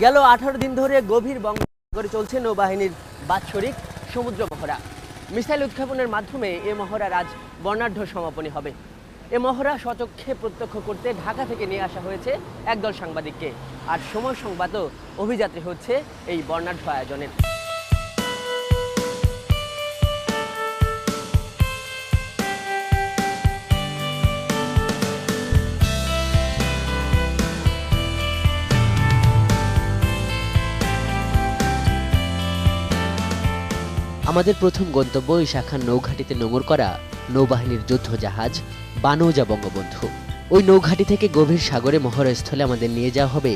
গেল 18 দিন ধরে গভীর বঙ্গোপসাগরে চলছে নৌবাহিনীর বাৎসরিক সমুদ্র মহড়া। মিসাইল উৎক্ষেপণের মাধ্যমে এ মহড়ার আজ বর্ণাঢ্য সমাপনী হবে। এ মহড়া স্বচক্ষে প্রত্যক্ষ করতে ঢাকা থেকে নিয়ে আসা হয়েছে একদল সাংবাদিককে। আর সময় সংবাদও অভিযাত্রী হচ্ছে এই বর্ণাঢ্য আয়োজনের। আমাদের প্রথম গন্তব্য শাখার নৌঘাটিতে নোঙর করা নৌবাহিনীর যুদ্ধ জাহাজ বানৌজা বঙ্গবন্ধু। ওই নৌঘাটি থেকে গভীর সাগরে মহড়াস্থলে আমাদের নিয়ে যাওয়া হবে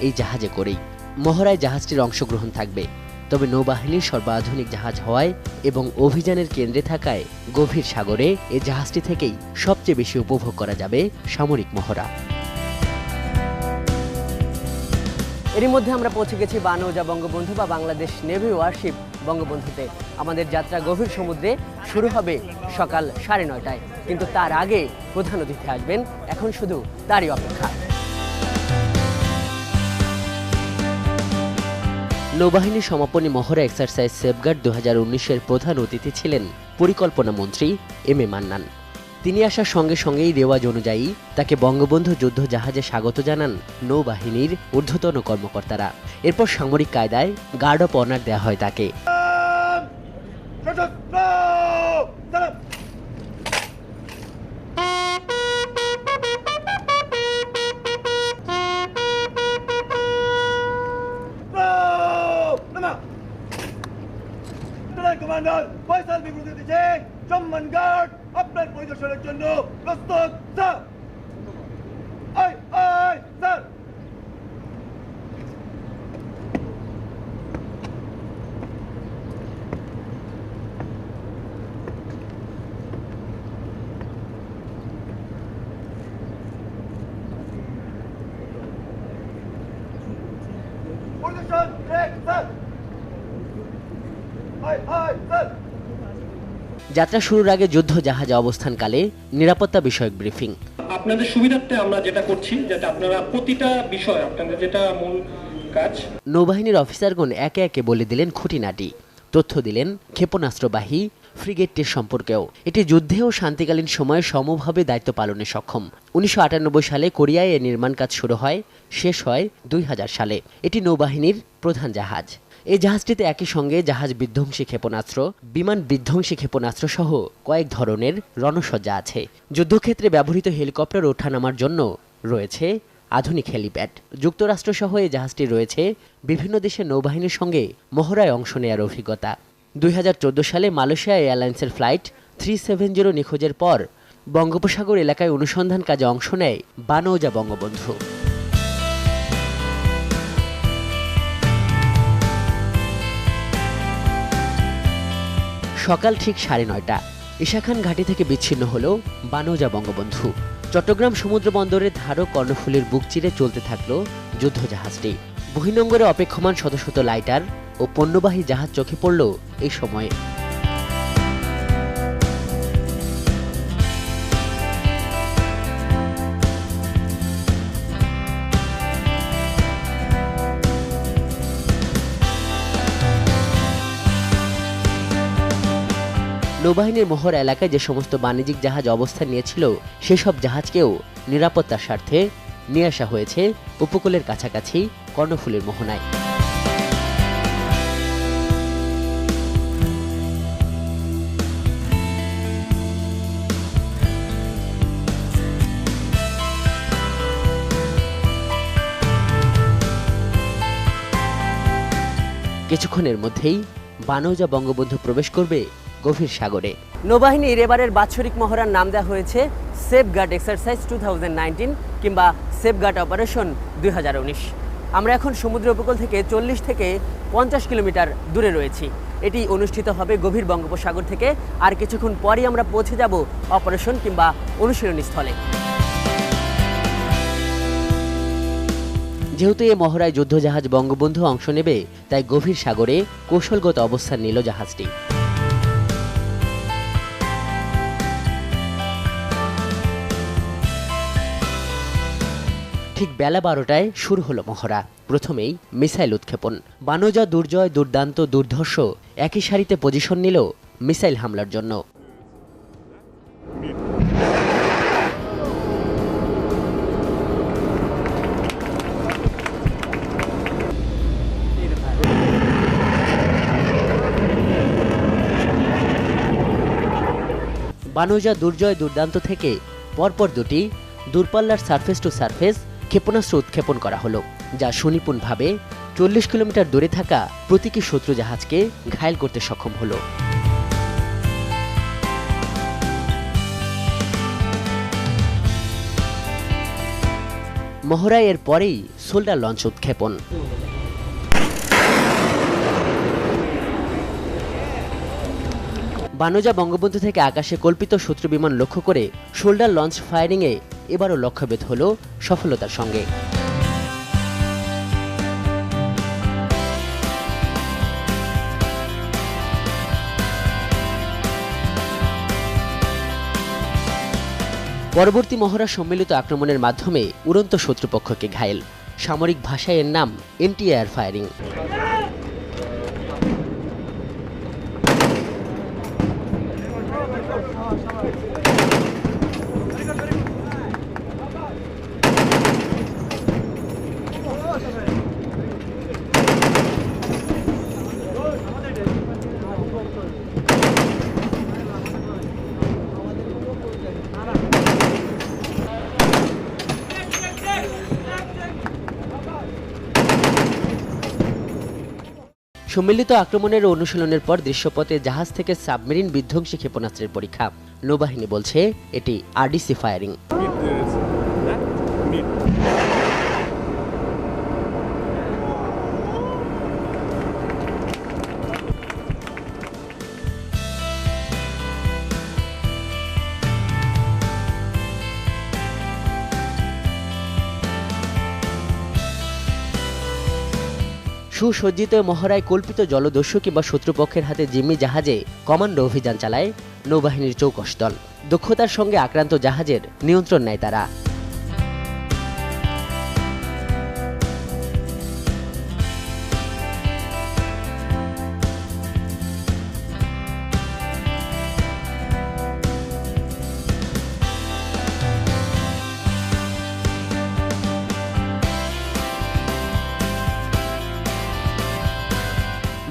এই জাহাজে করেই। মহড়ায় জাহাজটির অংশগ্রহণ থাকবে, তবে নৌবাহিনীর সর্বাধুনিক জাহাজ হওয়ায় এবং অভিযানের কেন্দ্রে থাকায় গভীর সাগরে এই জাহাজটি থেকেই সবচেয়ে বেশি উপভোগ করা যাবে সামরিক মহড়া। এরই মধ্যে আমরা পৌঁছে গেছি বানৌজা বঙ্গবন্ধু বা বাংলাদেশ নেভি ওয়ারশিপ বঙ্গবন্ধুতে। আমাদের যাত্রা গভীর সমুদ্রে শুরু হবে সকাল 9:30টায়, কিন্তু তার আগে প্রধান অতিথি আসবেন, এখন শুধু তারই অপেক্ষা। নৌবাহিনীর সমাপনী মহড়া এক্সারসাইজ সেফগার্ড 2019-এর প্রধান অতিথি ছিলেন পরিকল্পনা মন্ত্রী এম এ মান্নান। তিনি আসার সঙ্গে সঙ্গেই রেওয়াজ অনুযায়ী তাকে বঙ্গবন্ধু যুদ্ধ জাহাজে স্বাগত জানান নৌবাহিনীর ঊর্ধ্বতন কর্মকর্তারা। এরপর সামরিক কায়দায় গার্ড অফ অনার দেওয়া হয় তাকে। কমান্ডার ফয়সাল বিবৃতি দিচ্ছেন, সম্মান গার্ড আপনার পরিদর্শনের জন্য প্রস্তুত স্যার। স্যার, পরিদর্শন স্যার। যাত্রা শুরুর আগে যুদ্ধ জাহাজে অবস্থানকালে নিরাপত্তা বিষয়ক ব্রিফিং। আপনাদের সুবিধার্থে আমরা যেটা করছি, যাতে আপনারা প্রতিটা বিষয় আপনাদের যেটা মূল কাজ। নৌবাহিনীর অফিসারগণ একে একে বলে দিলেন খুঁটিনাটি, তথ্য দিলেন ক্ষেপণাস্ত্রবাহী ফ্রিগেটটির সম্পর্কেও। এটি যুদ্ধে ও শান্তিকালীন সময়ে সমভাবে দায়িত্ব পালনে সক্ষম। 1998 সালে কোরিয়ায় এর নির্মাণ কাজ শুরু হয়, শেষ হয় 2000 সালে। এটি নৌবাহিনীর প্রধান জাহাজ। এই জাহাজটিতে একই সঙ্গে জাহাজ বিধ্বংসী ক্ষেপণাস্ত্র, বিমান বিধ্বংসী ক্ষেপণাস্ত্র সহ কয়েক ধরনের রণসজ্জা আছে। যুদ্ধক্ষেত্রে ব্যবহৃত হেলিকপ্টার ওঠানামার জন্য রয়েছে আধুনিক হেলিপ্যাড। যুক্তরাষ্ট্রসহ এই জাহাজটি রয়েছে বিভিন্ন দেশের নৌবাহিনীর সঙ্গে মহড়ায় অংশ নেওয়ার অভিজ্ঞতা। 2014 সালে মালয়েশিয়া এয়ারলাইন্সের ফ্লাইট 370 নিখোঁজের পর বঙ্গোপসাগর এলাকায় অনুসন্ধান কাজে অংশ নেয় বানৌজা বঙ্গবন্ধু। সকাল ঠিক 9:30, ঈশাখান ঘাটি থেকে বিচ্ছিন্ন হলো বানৌজা বঙ্গবন্ধু। চট্টগ্রাম সমুদ্র বন্দরের ধারক কর্ণফুলীর বুক চিরে চলতে থাকলো যুদ্ধ জাহাজটি। বহির্নোঙরে অপেক্ষমান শত শত লাইটার ও পণ্যবাহী জাহাজ চোখে পড়ল এই সময়ে। নৌবাহিনীর মহড়া এলাকায় যে সমস্ত বাণিজ্যিক জাহাজ অবস্থান নিয়েছিল, সেসব জাহাজকেও নিরাপত্তার স্বার্থে নিয়ে আসা হয়েছে উপকূলের কাছাকাছি কর্ণফুলীর মোহনায়। কিছুক্ষণের মধ্যেই বানৌজা বঙ্গবন্ধু প্রবেশ করবে গভীর সাগরে। নৌবাহিনীর এবারের বাৎসরিক মহড়ার নাম দেওয়া হয়েছে সেফগার্ড এক্সারসাইজ 2019 কিংবা সেফগার্ড অপারেশন 2019। আমরা এখন সমুদ্র উপকূল থেকে 40 থেকে 50 কিলোমিটার দূরে রয়েছি। এটি অনুষ্ঠিত হবে গভীর বঙ্গোপসাগর থেকে। আর কিছুক্ষণ পরই আমরা পৌঁছে যাব অপারেশন কিংবা অনুশীলনী স্থলে। যেহেতু এই মহড়ায় যুদ্ধজাহাজ বঙ্গবন্ধু অংশ নেবে, তাই গভীর সাগরে কৌশলগত অবস্থান নিল জাহাজটি। ঠিক বেলা 12টায় শুরু হলো মহড়া। প্রথমেই মিসাইল উৎক্ষেপণ। বানোজা, দুর্জয়, দুর্দান্ত, দুর্ধর্ষ একই সারিতে পজিশন নিল মিসাইল হামলার জন্য। বানোজা, দুর্জয়, দুর্দান্ত থেকে পরপর দুটি দূরপাল্লার সারফেস টু সারফেস ক্ষেপণাস্ত্র উৎক্ষেপণ করা হলো, যা সুনিপুণভাবে 40 কিলোমিটার দূরে থাকা প্রতীকী শত্রু জাহাজকে ঘায়েল করতে সক্ষম হলো। মহড়ায় এর পরেই সোল্ডার লঞ্চ উৎক্ষেপণ। বানোজা বঙ্গবন্ধু থেকে আকাশে কল্পিত শত্রু বিমান লক্ষ্য করে শোল্ডার লঞ্চ ফায়ারিংয়ে এবারও লক্ষ্যভেদ হল সফলতার সঙ্গে। পরবর্তী মহড়া সম্মিলিত আক্রমণের মাধ্যমে উড়ন্ত শত্রুপক্ষকে ঘায়েল। সামরিক ভাষায় এর নাম এন্টি এয়ার ফায়ারিং। সম্মিলিত আক্রমণের ও অনুশীলনের পর দৃশ্যপথে জাহাজ থেকে সাবমেরিন বিধ্বংসী ক্ষেপণাস্ত্রের পরীক্ষা। নৌবাহিনী বলছে এটি আরডিসি ফায়ারিং। সুসজ্জিত মহড়ায় কল্পিত জলদস্যু কিংবা শত্রুপক্ষের হাতে জিম্মি জাহাজে কমান্ডো অভিযান চালায় নৌবাহিনীর চৌকস দল। দক্ষতার সঙ্গে আক্রান্ত জাহাজের নিয়ন্ত্রণ নেয় তারা।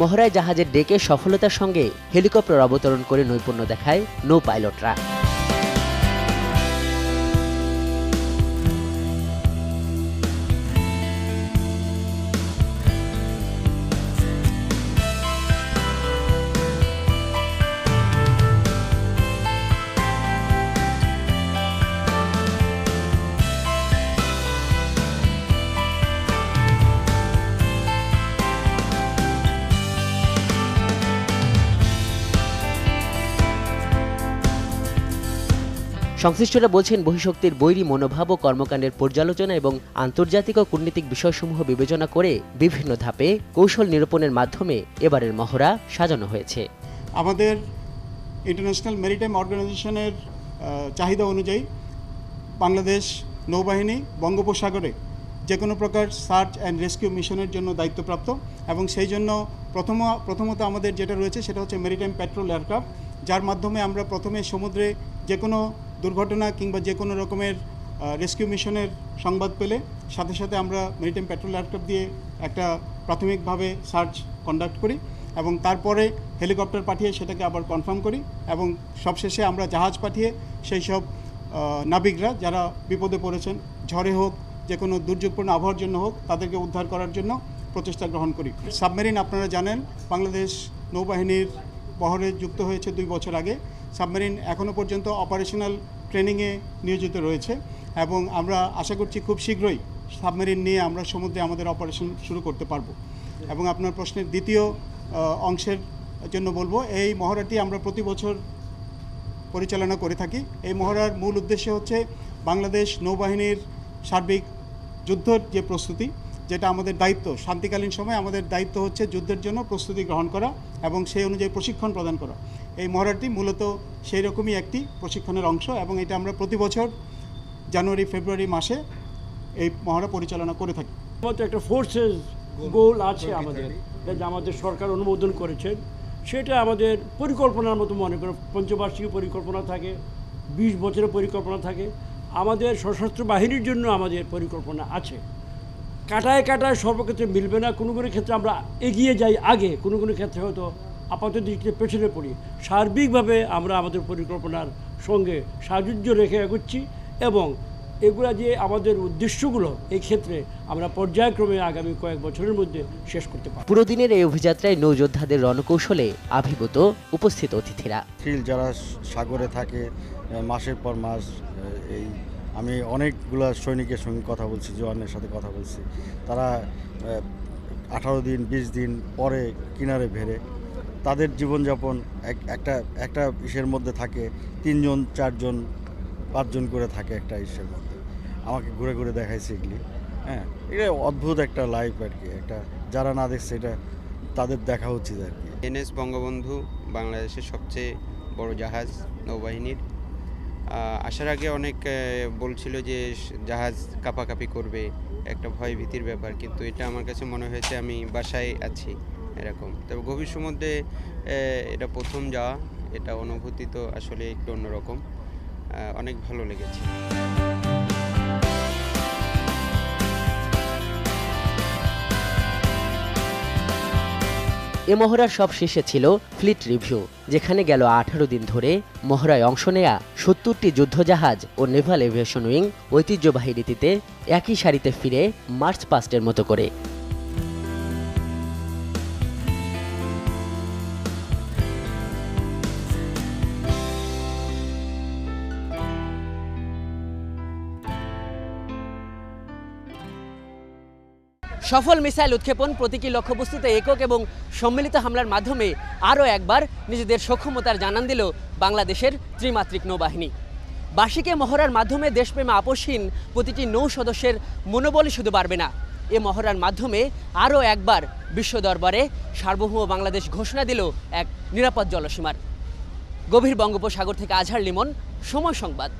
মহড়ায় জাহাজের ডেকে সফলতার সঙ্গে হেলিকপ্টার অবতরণ করে নৈপুণ্য দেখায় নৌ পাইলটরা। সংশ্লিষ্টরা বলছেন, বহিঃশক্তির বৈরী মনোভাব ও কর্মকাণ্ডের পর্যালোচনা এবং আন্তর্জাতিক ও কূটনীতিক বিষয়সমূহ বিবেচনা করে বিভিন্ন ধাপে কৌশল নিরূপণের মাধ্যমে এবারের মহড়া সাজানো হয়েছে। আমাদের ইন্টারন্যাশনাল মেরিটাইম অর্গানাইজেশনের চাহিদা অনুযায়ী বাংলাদেশ নৌবাহিনী বঙ্গোপসাগরে যে কোনো প্রকার সার্চ অ্যান্ড রেস্কিউ মিশনের জন্য দায়িত্বপ্রাপ্ত, এবং সেই জন্য প্রথমত আমাদের যেটা রয়েছে সেটা হচ্ছে মেরিটাইম প্যাট্রোল এয়ারক্রাফট, যার মাধ্যমে আমরা প্রথমে সমুদ্রে যে কোনো দুর্ঘটনা কিংবা যে কোনো রকমের রেস্কিউ মিশনের সংবাদ পেলে সাথে সাথে আমরা মেরিটাইম প্যাট্রোল এয়ারক্রাফট দিয়ে একটা প্রাথমিকভাবে সার্চ কন্ডাক্ট করি এবং তারপরে হেলিকপ্টার পাঠিয়ে সেটাকে আবার কনফার্ম করি, এবং সবশেষে আমরা জাহাজ পাঠিয়ে সেই সব নাবিকরা যারা বিপদে পড়েছেন, ঝড়ে হোক, যে কোনো দুর্যোগপূর্ণ আবহাওয়ার জন্য হোক, তাদেরকে উদ্ধার করার জন্য প্রচেষ্টা গ্রহণ করি। সাবমেরিন আপনারা জানেন বাংলাদেশ নৌবাহিনীর বহরে যুক্ত হয়েছে 2 বছর আগে। সাবমেরিন এখনও পর্যন্ত অপারেশনাল ট্রেনিংয়ে নিয়োজিত রয়েছে এবং আমরা আশা করছি খুব শীঘ্রই সাবমেরিন নিয়ে আমরা সমুদ্রে আমাদের অপারেশন শুরু করতে পারব। এবং আপনার প্রশ্নের দ্বিতীয় অংশের জন্য বলবো, এই মহড়াটি আমরা প্রতি বছর পরিচালনা করে থাকি। এই মহড়ার মূল উদ্দেশ্য হচ্ছে বাংলাদেশ নৌবাহিনীর সার্বিক যুদ্ধের যে প্রস্তুতি, যেটা আমাদের দায়িত্ব, শান্তিকালীন সময় আমাদের দায়িত্ব হচ্ছে যুদ্ধের জন্য প্রস্তুতি গ্রহণ করা এবং সেই অনুযায়ী প্রশিক্ষণ প্রদান করা। এই মহড়াটি মূলত সেই রকমই একটি প্রশিক্ষণের অংশ এবং এটা আমরা প্রতি বছর জানুয়ারি ফেব্রুয়ারি মাসে এই মহড়া পরিচালনা করে থাকি। আমাদের একটা ফোর্সেস গোল আছে আমাদের, যেটা আমাদের সরকার অনুমোদন করেছেন। সেটা আমাদের পরিকল্পনার মতো মনে করো, পঞ্চবার্ষিকী পরিকল্পনা থাকে, 20 বছরের পরিকল্পনা থাকে। আমাদের সশস্ত্র বাহিনীর জন্য আমাদের পরিকল্পনা আছে। কাটায় কাটায় সর্বক্ষেত্রে মিলবে না, কোনো কোনো ক্ষেত্রে আমরা এগিয়ে যাই আগে, কোনো কোনো ক্ষেত্রে হয়তো আপাতত দৃষ্টিতে পেছনে পড়ি। সার্বিকভাবে আমরা আমাদের পরিকল্পনার সঙ্গে সাযুজ্য রেখে এগোচ্ছি এবং এগুলা যে আমাদের উদ্দেশ্যগুলো এই ক্ষেত্রে আমরা পর্যায়ক্রমে আগামী কয়েক বছরের মধ্যে শেষ করতে পারব। পুরো দিনের এই অভিযাত্রায় নৌযোদ্ধাদের রণকৌশলে আবির্ভূত উপস্থিত অতিথিরা। যারা সাগরে থাকে মাসের পর মাস, এই আমি অনেকগুলো সৈনিকের সঙ্গে কথা বলছি, জওয়ানের সাথে কথা বলছি, তারা 18 দিন 20 দিন পরে কিনারে ভেড়ে তাদের জীবনযাপন একটা ইসের মধ্যে থাকে, 3 জন 4 জন 5 জন করে থাকে একটা ইসের মধ্যে। আমাকে ঘুরে ঘুরে দেখাইছে এগুলি। হ্যাঁ, এটা অদ্ভুত একটা লাইফ আর কি, একটা যারা না দেখছে এটা তাদের দেখা উচিত আর কি। এনএস বঙ্গবন্ধু বাংলাদেশের সবচেয়ে বড় জাহাজ নৌবাহিনীর। আসার আগে অনেক বলছিল যে জাহাজ কাঁপাকাঁপি করবে, একটা ভয় ভীতির ব্যাপার, কিন্তু এটা আমার কাছে মনে হয়েছে আমি বাসায় আছি এরকম। তবে গভীর সমুদ্রে এটা প্রথম যাওয়া, এটা অনুভূতি তো আসলে একটু অন্যরকম, অনেক ভালো লেগেছে। এ মহড়ার সব শেষে ছিল ফ্লিট রিভিউ, যেখানে গেল 18 দিন ধরে মহড়ায় অংশ নেয়া 70টি যুদ্ধজাহাজ ও নেভাল এভিয়েশন উইং ঐতিহ্যবাহী রীতিতে একই সারিতে ফিরে মার্চ পাস্টের মতো করে। সফল মিসাইল উৎক্ষেপণ, প্রতীকী লক্ষ্যবস্তুতে একক এবং সম্মিলিত হামলার মাধ্যমে আরও একবার নিজেদের সক্ষমতার জানান দিল বাংলাদেশের ত্রিমাত্রিক নৌবাহিনী। বার্ষিকী মহড়ার মাধ্যমে দেশপ্রেমে আপোষহীন প্রতিটি নৌ সদস্যের মনোবলই শুধু বাড়বে না, এ মহড়ার মাধ্যমে আরও একবার বিশ্ব দরবারে সার্বভৌম বাংলাদেশ ঘোষণা দিল এক নিরাপদ জলসীমার। গভীর বঙ্গোপসাগর থেকে আজহার লিমন, সময় সংবাদ।